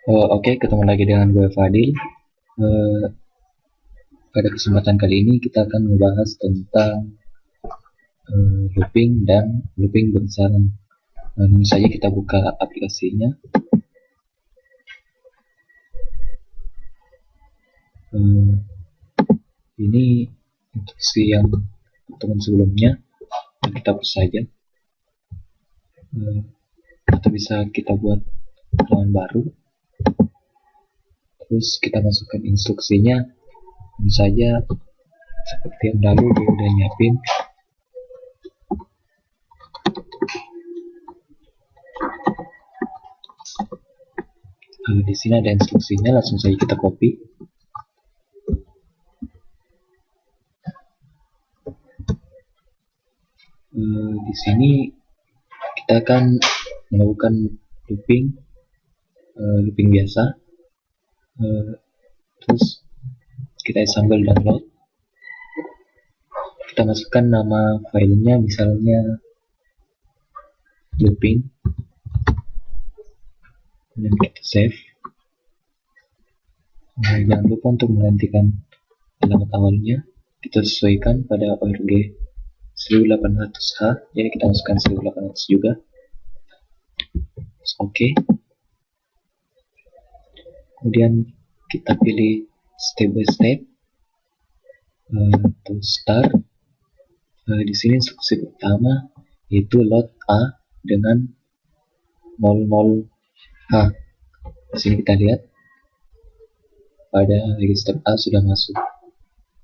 Oke, ketemu lagi dengan gue Fadil. Eh, Pada kesempatan kali ini kita akan membahas tentang looping dan looping bersyarat. Langsung saja kita buka aplikasinya. Ini instruksi yang teman sebelumnya, kita hapus saja. Atau bisa kita buat halaman baru. Terus kita masukkan instruksinya. Tentu saja seperti yang lalu dia udah nyiapin. Di sini ada instruksinya, langsung saja kita copy. Di sini kita akan melakukan looping biasa. Terus kita sambil download, kita masukkan nama filenya, misalnya looping, dan kita save. Jangan lupa untuk menggantikan alamat awalnya, kita sesuaikan pada ORG 1800H, jadi kita masukkan 1800 juga. Oke. Kemudian kita pilih step by step to start. Di sini instruksi pertama yaitu load A dengan 00H. Di sini kita lihat pada register A sudah masuk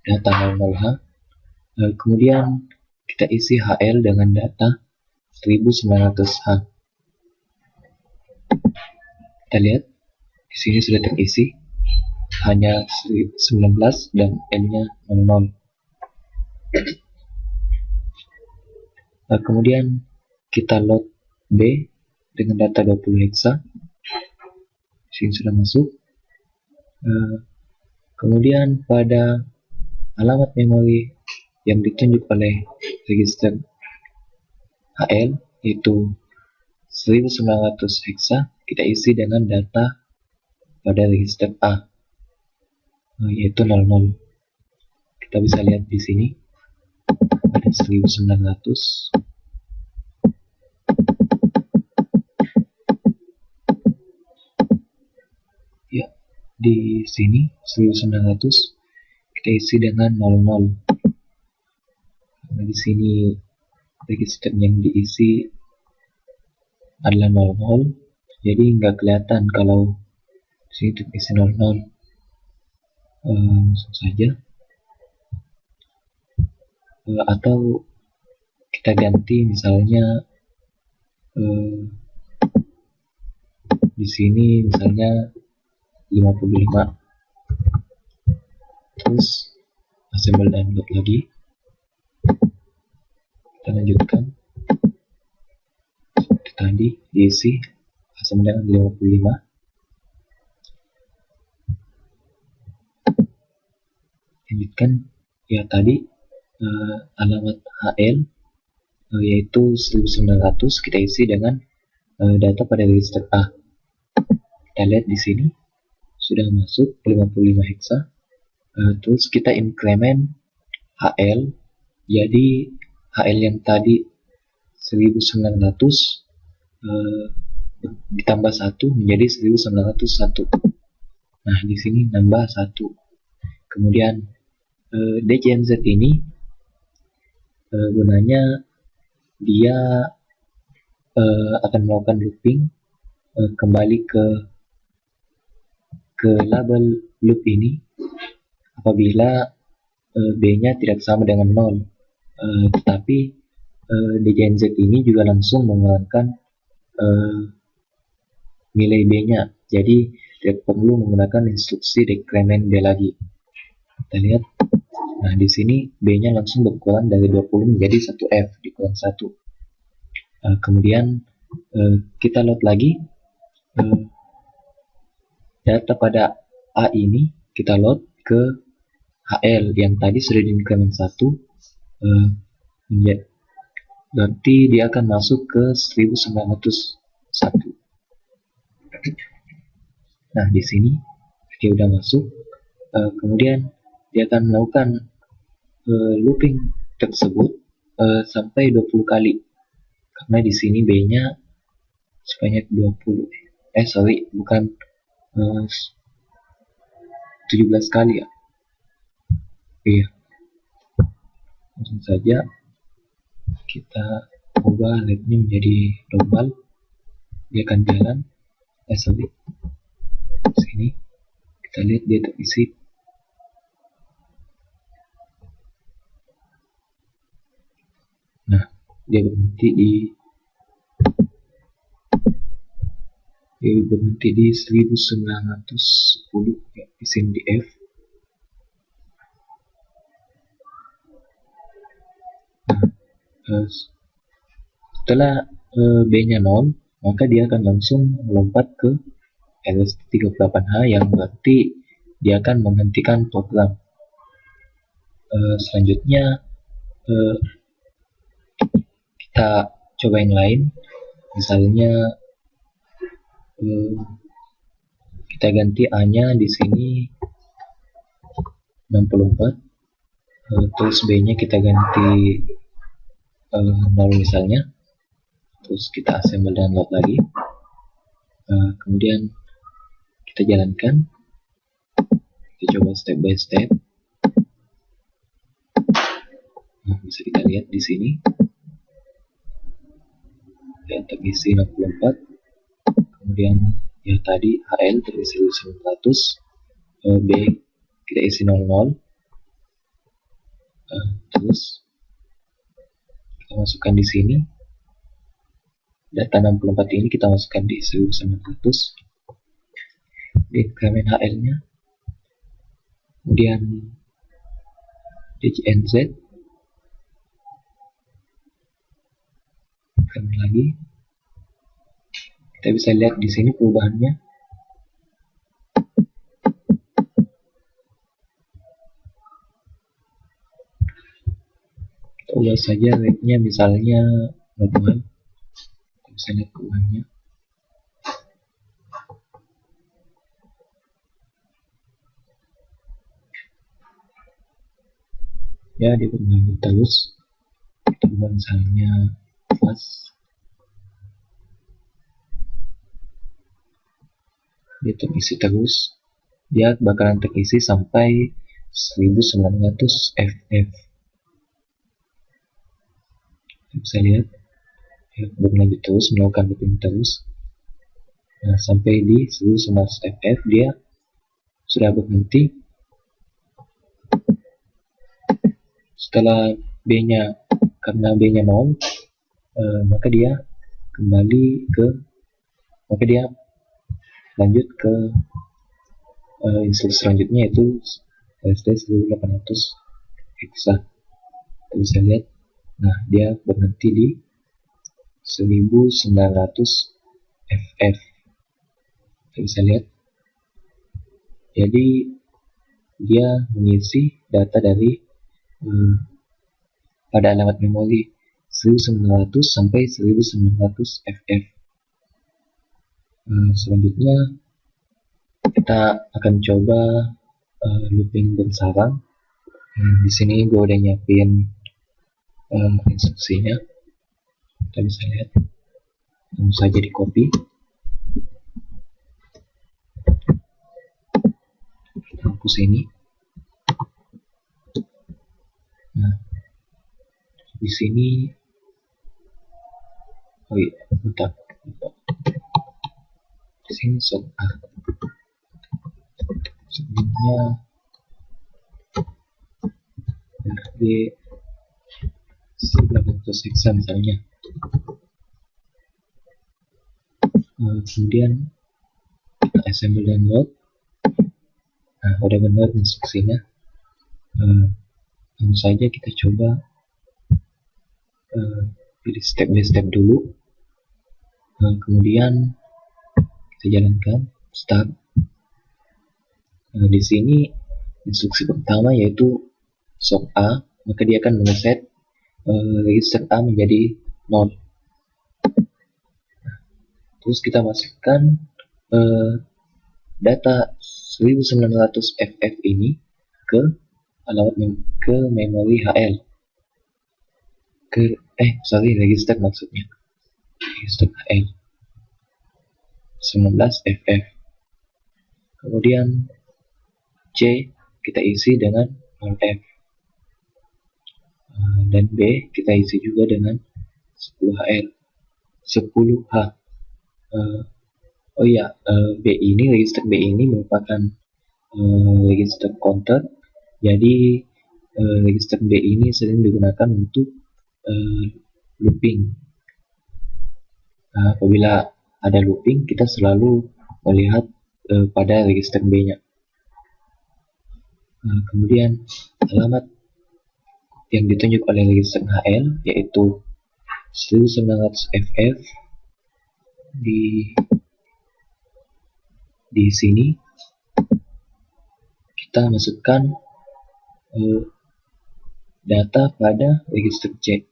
data 00H. Kemudian kita isi HL dengan data 1900H. Kita lihat di sini sudah terisi hanya 19 dan N-nya 00. Kemudian kita load B dengan data 20 hexa. Di sini sudah masuk. Kemudian pada alamat memori yang ditunjuk oleh register HL yaitu 1900 hexa, kita isi dengan data pada register A yaitu 00. Kita bisa lihat di sini ada 1900. Ya, di sini 1900 kita isi dengan 00. Karena di sini register yang diisi adalah 00, jadi nggak kelihatan kalau di sini terisi 00. Langsung saja. Atau kita ganti, misalnya di sini misalnya 55. Terus assemble download lagi. Kita lanjutkan seperti tadi, diisi assemble dengan 55. Lanjutkan ya tadi alamat HL yaitu 1900 kita isi dengan data pada register A. Kita lihat di sini sudah masuk 55 hexa. Terus kita increment HL, jadi HL yang tadi 1900 ditambah 1 menjadi 1901. Nah, di sini nambah 1. Kemudian DCNZ ini gunanya dia akan melakukan looping kembali ke label loop ini apabila B-nya tidak sama dengan 0. Tetapi DCNZ ini juga langsung mengeluarkan nilai B-nya, jadi tidak perlu menggunakan instruksi decrement B lagi. Kita lihat, nah di sini B-nya langsung berkurang dari 20 menjadi 1F dikurang 1. Kemudian kita load lagi data pada A ini, kita load ke HL yang tadi sudah diincrement 1. Berarti dia akan masuk ke 1901. Nah, di sini dia udah masuk. Kemudian dia akan melakukan looping tersebut sampai 20 kali. Karena di sini B-nya sebanyak 20. Sorry, bukan 17 kali ya. Iya. Langsung saja kita ubah LED-nya menjadi normal. Dia akan jalan. Sorry. Sini kita lihat dia terisi. Nah, dia berhenti di 1910 ya, di sini di F. Nah, setelah B-nya 0, maka dia akan langsung melompat ke LS38H yang berarti dia akan menghentikan program. Selanjutnya kita coba yang lain, misalnya kita ganti A-nya di sini 64, terus B-nya kita ganti 0 misalnya, terus kita assemble dan load lagi. Kemudian kita jalankan, kita coba step by step. Nah, bisa kita lihat di sini yang terisi 64, kemudian yang tadi HL terisi 1900, B kita isi 00, terus kita masukkan di sini data 64 ini, kita masukkan di 1900 di increment HL nya, kemudian DJNZ kami lagi, kita bisa lihat di sini perubahannya. Kita ubah saja rate-nya misalnya normal, kita bisa lihat perubahannya. Ya, dia berlanjut terus. Kita ubah misalnya fast, dia terisi terus, dia bakalan terisi sampai 1900 FF. Kita bisa lihat dia berlanjut terus, melakukan looping terus. Nah, sampai di 1900 FF dia sudah berhenti. Setelah B-nya, karena B-nya 0, maka dia lanjut ke instruksi selanjutnya, yaitu LSD 1800 hexa. Kita bisa lihat, nah dia berhenti di 1900 FF. Kita bisa lihat, jadi dia mengisi data dari pada alamat memori 1900 sampai 1900 FF. Selanjutnya kita akan coba looping bersarang. Di sini gue udah nyiapin instruksinya, kita bisa lihat, langsung saja di copy, kita hapus ini. Nah, di sini, oh iya, bentar. Di sini sebelumnya di 1900 hexa misalnya. Kemudian kita assemble dan load. Nah, udah benar instruksinya. Langsung saja kita coba pilih step by step dulu. Kemudian kita jalankan start. Di sini instruksi pertama yaitu sok A, maka dia akan mengeset register A menjadi 0. Terus kita masukkan data 1900FF ini ke ke memori HL, register maksudnya, register HL 19FF. Kemudian C kita isi dengan 0F, dan B kita isi juga dengan 10HL 10H. B ini, register B ini merupakan register counter. Jadi register B ini sering digunakan untuk looping. Apabila ada looping, kita selalu melihat pada register B-nya. Kemudian alamat yang ditunjuk oleh register HL yaitu 1900FF di sini kita masukkan data pada register C.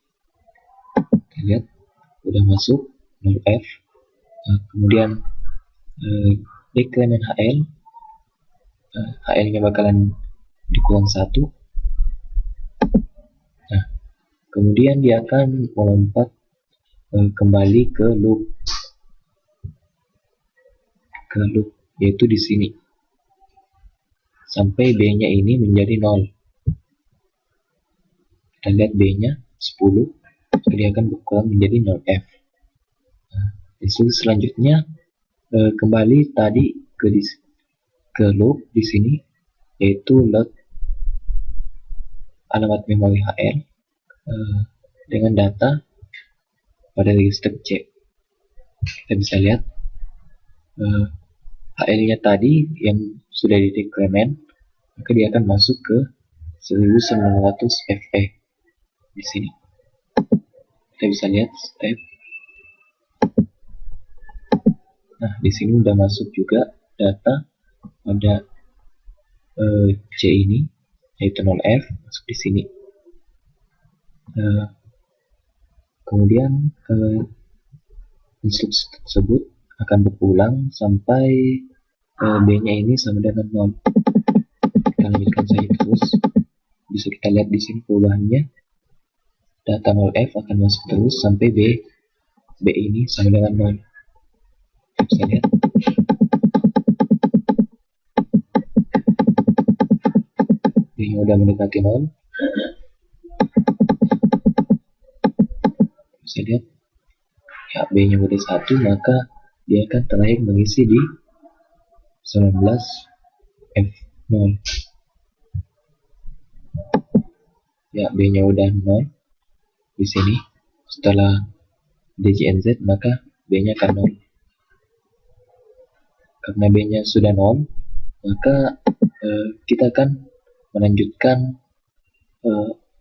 Kita lihat sudah masuk 0F. Kemudian dekremen HL, HL-nya bakalan dikurang 1. Nah, kemudian dia akan melompat kembali ke loop, yaitu di sini sampai B-nya ini menjadi 0. Kita lihat B-nya 10, dia akan berkurang menjadi 0F. Nah, instruksi selanjutnya kembali tadi ke loop di sini, yaitu load alamat memori HL dengan data pada register C. Kita bisa lihat HL-nya tadi yang sudah di decrement, maka dia akan masuk ke 1900FE di sini. Kita bisa lihat step. Nah, di sini udah masuk juga data pada C ini, yaitu 0F, masuk di sini. Kemudian instruksi tersebut akan berulang sampai B-nya ini sama dengan 0. Kita lanjutkan saja terus. Bisa kita lihat di sini perubahannya. Data 0F akan masuk terus sampai B ini sama dengan 0. Kita bisa lihat. B-nya udah mendekati 0. Bisa lihat. Ya, B-nya udah 1, maka dia akan terakhir mengisi di 19F0. Ya, B-nya udah 0 di sini. Setelah DJNZ, maka B-nya akan 0. Karena B-nya sudah 0, maka kita akan melanjutkan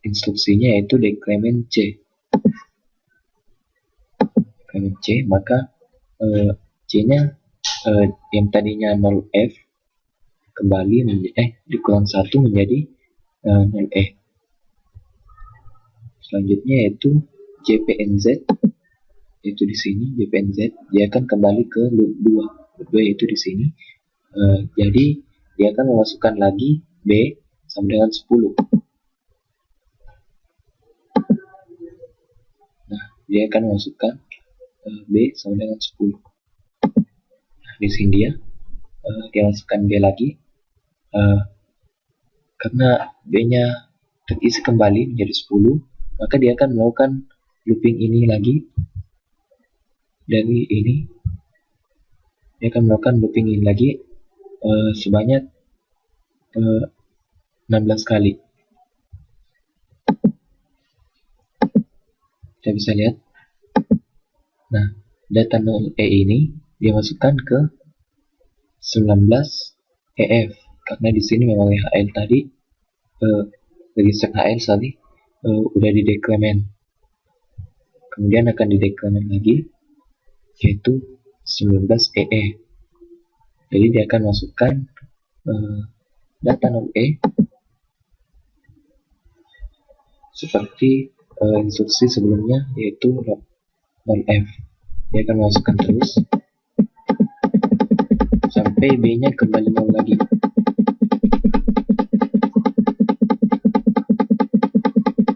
instruksinya, yaitu decrement C. Decrement C, maka C-nya yang tadinya 0F kembali dikurang 1 menjadi 0E. Selanjutnya yaitu JPNZ, yaitu di sini JPNZ, dia akan kembali ke loop 2, yaitu di sini. Jadi dia akan memasukkan lagi B sama dengan 10. Nah, dia akan memasukkan B sama dengan 10. Nah, di sini dia masukkan B lagi. Karena B-nya terisi kembali menjadi 10, maka dia akan melakukan looping ini lagi. Dari ini dia akan melakukan looping ini lagi sebanyak 16 kali. Kita bisa lihat. Nah, data 0E ini dia masukkan ke 19EF, karena di sini memori HL tadi register HL tadi udah di decrement. Kemudian akan di decrement lagi, yaitu 19EE. Jadi dia akan masukkan data 0E seperti instruksi sebelumnya, yaitu 0F. Dia akan masukkan terus sampai sampai B-nya kembali 0 lagi.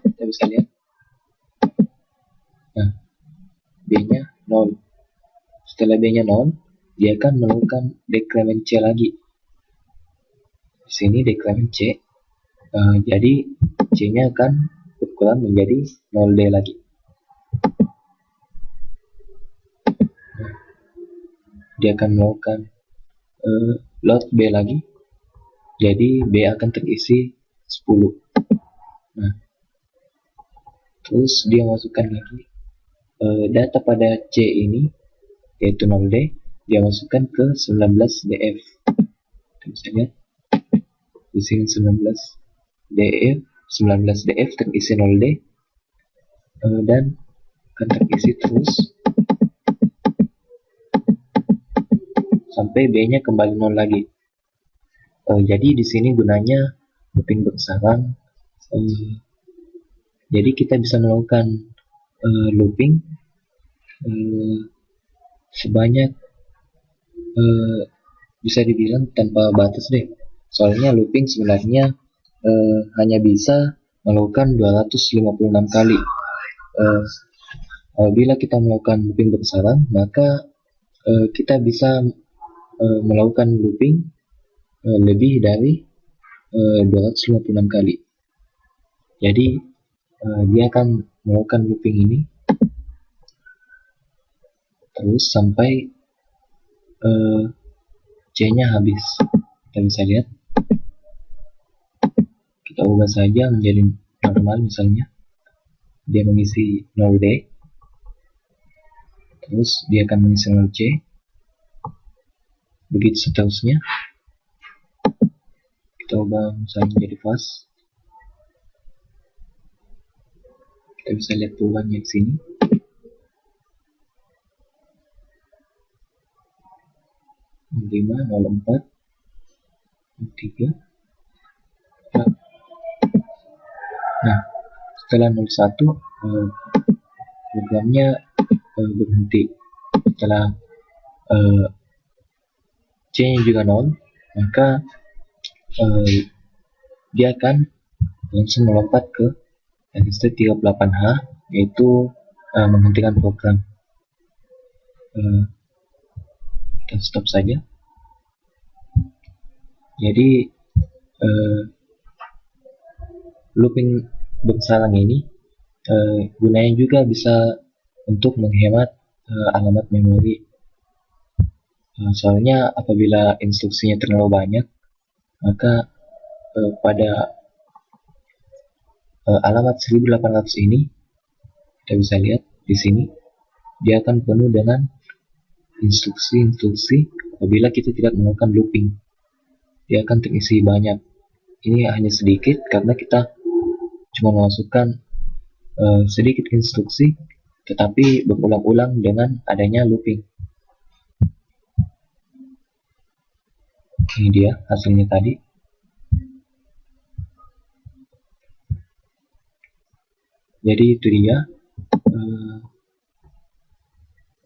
Kita bisa lihat. Nah, B-nya 0. Setelah B-nya 0, dia akan melakukan dekremen C lagi. Di sini dekremen C. Jadi C-nya akan berkurang menjadi 0D lagi. Dia akan melakukan load B lagi. Jadi B akan terisi 10. Nah, terus dia masukkan lagi data pada C ini, yaitu 0D, dia masukkan ke 19DF. Kita bisa lihat di sini 19DF terisi 0D, dan akan terisi terus sampai B-nya kembali 0 lagi. Jadi di sini gunanya looping bersarang. Jadi kita bisa melakukan looping sebanyak bisa dibilang tanpa batas deh. Soalnya looping sebenarnya hanya bisa melakukan 256 kali. Apabila kita melakukan looping bersarang, maka kita bisa melakukan looping lebih dari 256 kali. Jadi dia akan melakukan looping ini terus sampai C-nya habis. Kita bisa lihat. Kita ubah saja menjadi normal, misalnya dia mengisi 0D, terus dia akan mengisi 0C, begitu seterusnya. Kita ubah misalnya menjadi fast. Kita bisa lihat perubahannya di sini. Lima, 04, 03. Nah, setelah 01 programnya berhenti. Setelah C-nya juga 0, maka dia akan langsung melompat ke txt38h, yaitu menghentikan program. Kita stop saja. Jadi looping bersarang ini gunanya juga bisa untuk menghemat alamat memori. Soalnya apabila instruksinya terlalu banyak, maka pada alamat 1800 ini, kita bisa lihat di sini, dia akan penuh dengan instruksi-instruksi. Apabila kita tidak melakukan looping, dia akan terisi banyak. Ini hanya sedikit karena kita cuma memasukkan sedikit instruksi, tetapi berulang-ulang dengan adanya looping. Ini dia hasilnya tadi. Jadi itu dia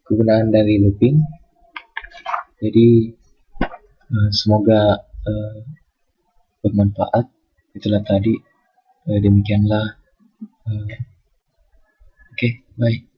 kegunaan dari looping. Jadi semoga bermanfaat. Itulah tadi, demikianlah. Oke, bye.